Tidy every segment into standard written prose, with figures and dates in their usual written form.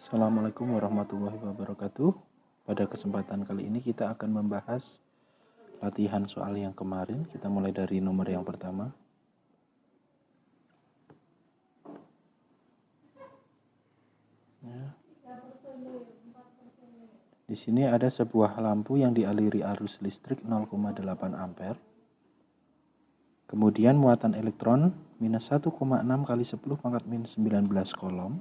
Assalamualaikum warahmatullahi wabarakatuh. Pada kesempatan kali ini kita akan membahas latihan soal yang kemarin. Kita mulai dari nomor yang pertama. Di sini ada sebuah lampu yang dialiri arus listrik 0,8 ampere. Kemudian muatan elektron minus 1,6 kali 10 pangkat min 19 kolom.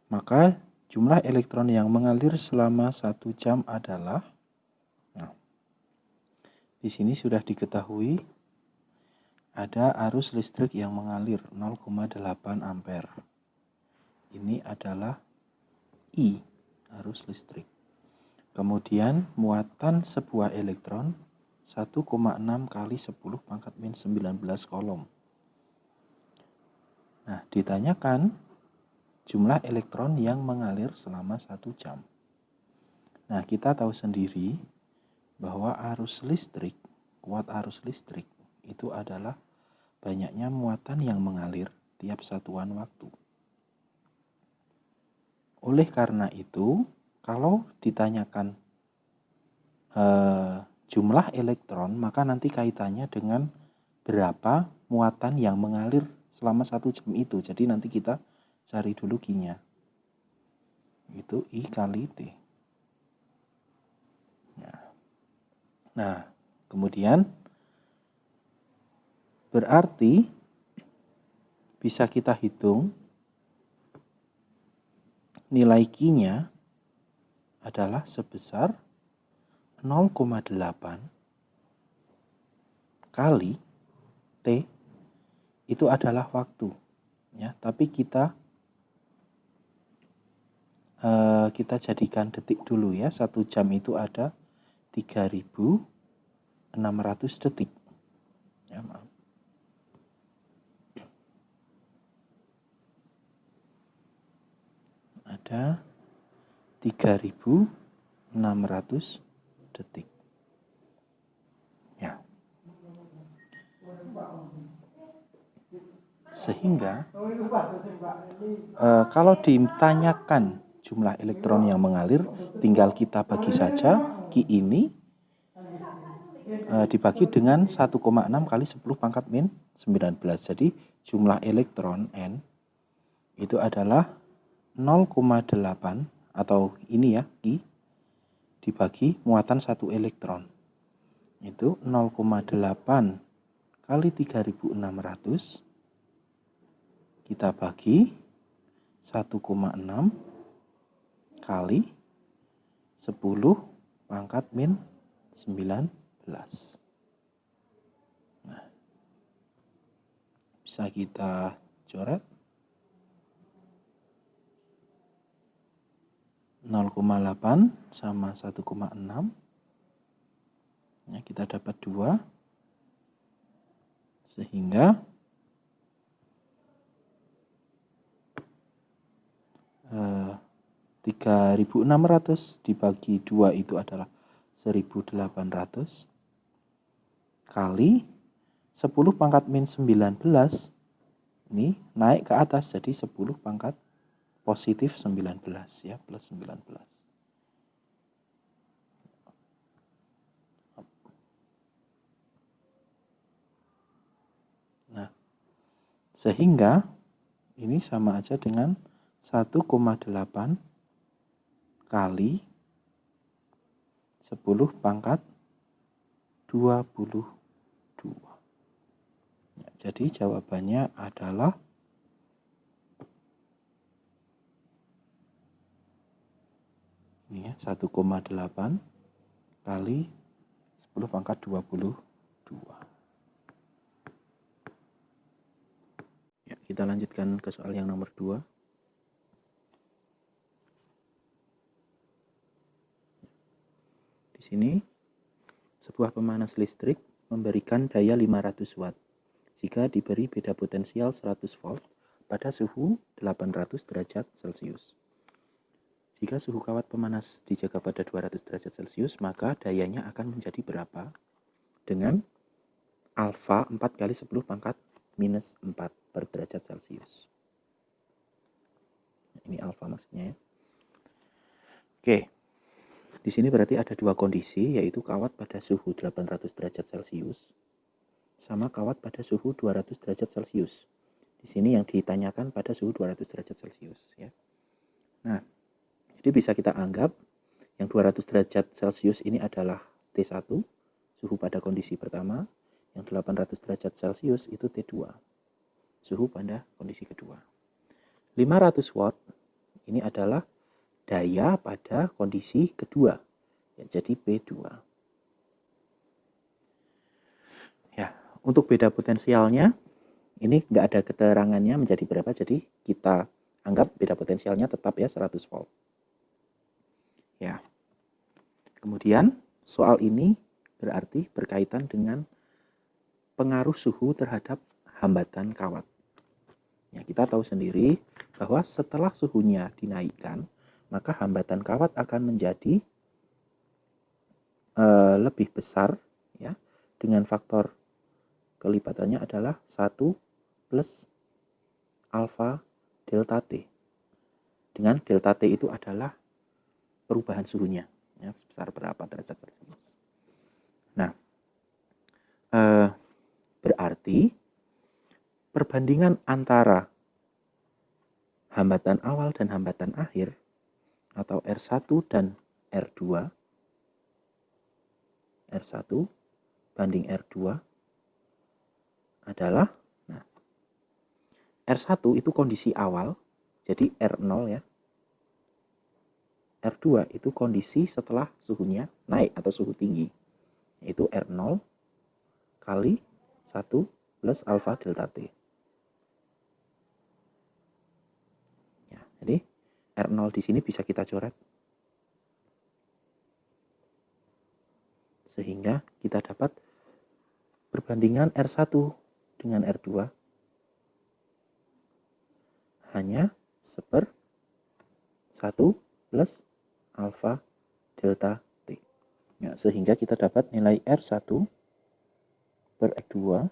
Maka jumlah elektron yang mengalir selama 1 jam adalah, di sini sudah diketahui ada arus listrik yang mengalir 0,8 ampere. Ini adalah I, arus listrik. Kemudian muatan sebuah elektron 1,6 kali 10 pangkat min 19 kolom. Nah, ditanyakan jumlah elektron yang mengalir selama 1 jam. Nah, kita tahu sendiri bahwa arus listrik, kuat arus listrik, itu adalah banyaknya muatan yang mengalir tiap satuan waktu. Oleh karena itu, kalau ditanyakan jumlah elektron, maka nanti kaitannya dengan berapa muatan yang mengalir selama 1 jam itu. Jadi nanti kita cari dulu Q-nya. Itu I kali T. Nah, kemudian berarti bisa kita hitung nilai Q-nya adalah sebesar 0,8 kali T, itu adalah waktu. Ya, tapi kita jadikan detik dulu ya. 1 jam itu ada 3.600 detik. Ya, maaf. Ada 3.600 detik. Ya. Sehingga kalau ditanyakan jumlah elektron yang mengalir, tinggal kita bagi saja Q ini dibagi dengan 1,6 kali 10 pangkat min 19. Jadi jumlah elektron N itu adalah 0,8 atau ini ya Q dibagi muatan 1 elektron. Itu 0,8 kali 3.600 kita bagi 1,6 kali 10 pangkat min 19. Nah, bisa kita coret 0,8 sama 1,6. Ya, kita dapat 2. Sehingga 3.600 dibagi 2 itu adalah 1.800 kali 10 pangkat min 19 ini naik ke atas jadi 10 pangkat positif 19 ya, plus 19. Nah, sehingga ini sama aja dengan 1,8 kali 10 pangkat 22. Ya, jadi jawabannya adalah ini ya, 1,8 kali 10 pangkat 22. Ya, kita lanjutkan ke soal yang nomor 2. Di sini, sebuah pemanas listrik memberikan daya 500 watt jika diberi beda potensial 100 volt pada suhu 800 derajat Celcius. Jika suhu kawat pemanas dijaga pada 200 derajat Celcius, maka dayanya akan menjadi berapa? Dengan alfa 4 kali 10 pangkat minus 4 per derajat Celcius. Ini alfa maksudnya ya. Oke. Di sini berarti ada dua kondisi, yaitu kawat pada suhu 800 derajat Celcius sama kawat pada suhu 200 derajat Celcius. Di sini yang ditanyakan pada suhu 200 derajat Celcius ya. Nah, jadi bisa kita anggap yang 200 derajat Celcius ini adalah T1, suhu pada kondisi pertama. Yang 800 derajat Celcius itu T2, suhu pada kondisi kedua. 500 watt ini adalah daya pada kondisi kedua, ya, jadi P2. Ya, untuk beda potensialnya, ini nggak ada keterangannya menjadi berapa, jadi kita anggap beda potensialnya tetap ya 100 volt. Ya, kemudian soal ini berarti berkaitan dengan pengaruh suhu terhadap hambatan kawat. Ya, kita tahu sendiri bahwa setelah suhunya dinaikkan, maka hambatan kawat akan menjadi lebih besar ya, dengan faktor kelipatannya adalah 1 plus alfa delta T. Dengan delta T itu adalah perubahan suhunya ya, sebesar berapa derajat Celcius. Nah, berarti perbandingan antara hambatan awal dan hambatan akhir atau R1 dan R2, R1 banding R2 adalah, nah, R1 itu kondisi awal, jadi R0 ya. R2 itu kondisi setelah suhunya naik atau suhu tinggi, yaitu R0 kali 1 plus alfa delta T. Ya, jadi R0 di sini bisa kita coret. Sehingga kita dapat perbandingan R1 dengan R2 hanya 1/1 plus alfa delta T. Ya, sehingga kita dapat nilai R1 per R2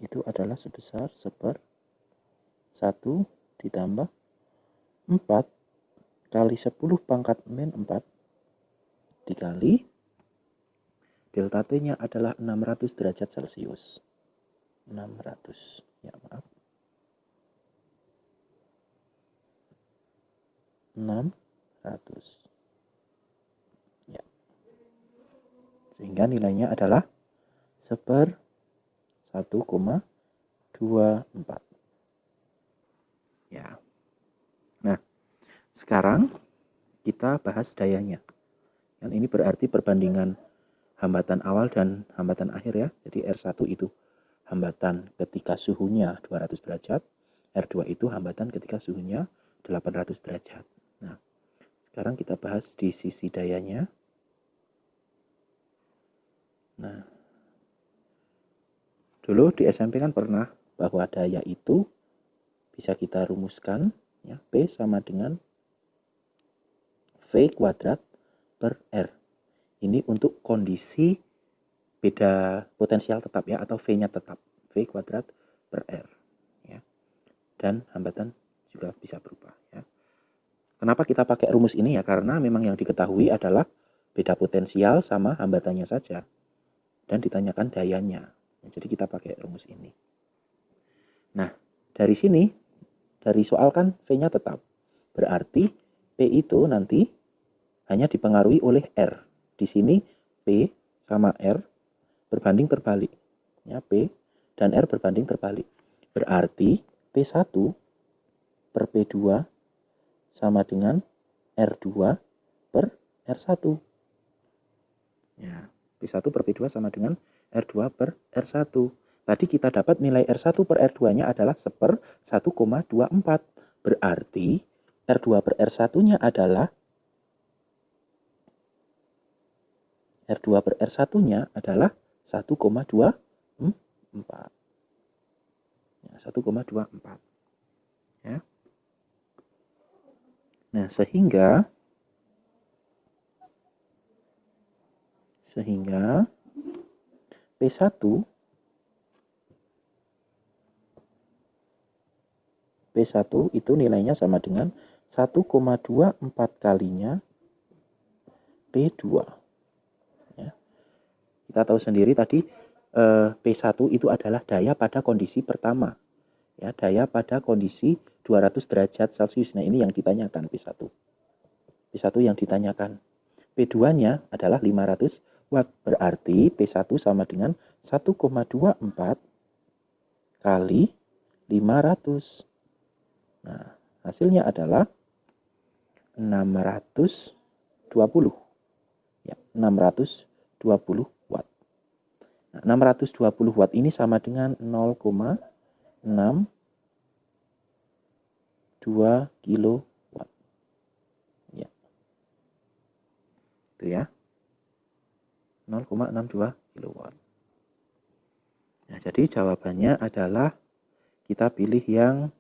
itu adalah sebesar 1/1 ditambah 4 kali 10 pangkat min 4 dikali delta T-nya adalah 600 derajat Celcius. 600. Ya, maaf. 600. Ya. Sehingga nilainya adalah 1/1,24. Ya. Nah, sekarang kita bahas dayanya. Dan ini berarti perbandingan hambatan awal dan hambatan akhir ya. Jadi R1 itu hambatan ketika suhunya 200 derajat, R2 itu hambatan ketika suhunya 800 derajat. Nah, sekarang kita bahas di sisi dayanya. Nah, dulu di SMP kan pernah bahwa daya itu bisa kita rumuskan ya, P sama dengan V kuadrat per R. Ini untuk kondisi beda potensial tetap ya, atau V-nya tetap, V kuadrat per R ya. Dan hambatan juga bisa berubah ya. Kenapa kita pakai rumus ini ya? Karena memang yang diketahui adalah beda potensial sama hambatannya saja dan ditanyakan dayanya. Jadi kita pakai rumus ini. Nah, dari sini, dari soal kan V-nya tetap. Berarti P itu nanti hanya dipengaruhi oleh R. Di sini P sama R berbanding terbalik. Ya, P dan R berbanding terbalik. Berarti P1 per P2 sama dengan R2 per R1. Ya, P1 per P2 sama dengan R2 per R1. Tadi kita dapat nilai R1 per R2-nya adalah 1/1,24. Berarti R2 per R1-nya adalah R2 per R1-nya adalah 1,24. Ya, 1,24. Ya. Nah, sehingga P1 itu nilainya sama dengan 1,24 kalinya P2. Ya. Kita tahu sendiri tadi P1 itu adalah daya pada kondisi pertama. Ya, daya pada kondisi 200 derajat Celcius. Nah, ini yang ditanyakan P1. P1 yang ditanyakan. P2-nya adalah 500 watt. Berarti P1 sama dengan 1,24 kali 500. Nah, hasilnya adalah 620. Ya, 620 watt. Nah, 620 watt ini sama dengan 0,62 kilowatt. Ya. Itu ya. 0,62 kilowatt. Nah, jadi jawabannya adalah kita pilih yang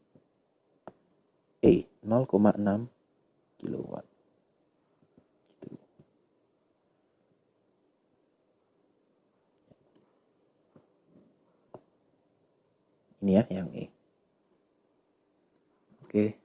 E, 0,6 kilowatt. Ini ya yang E. Oke.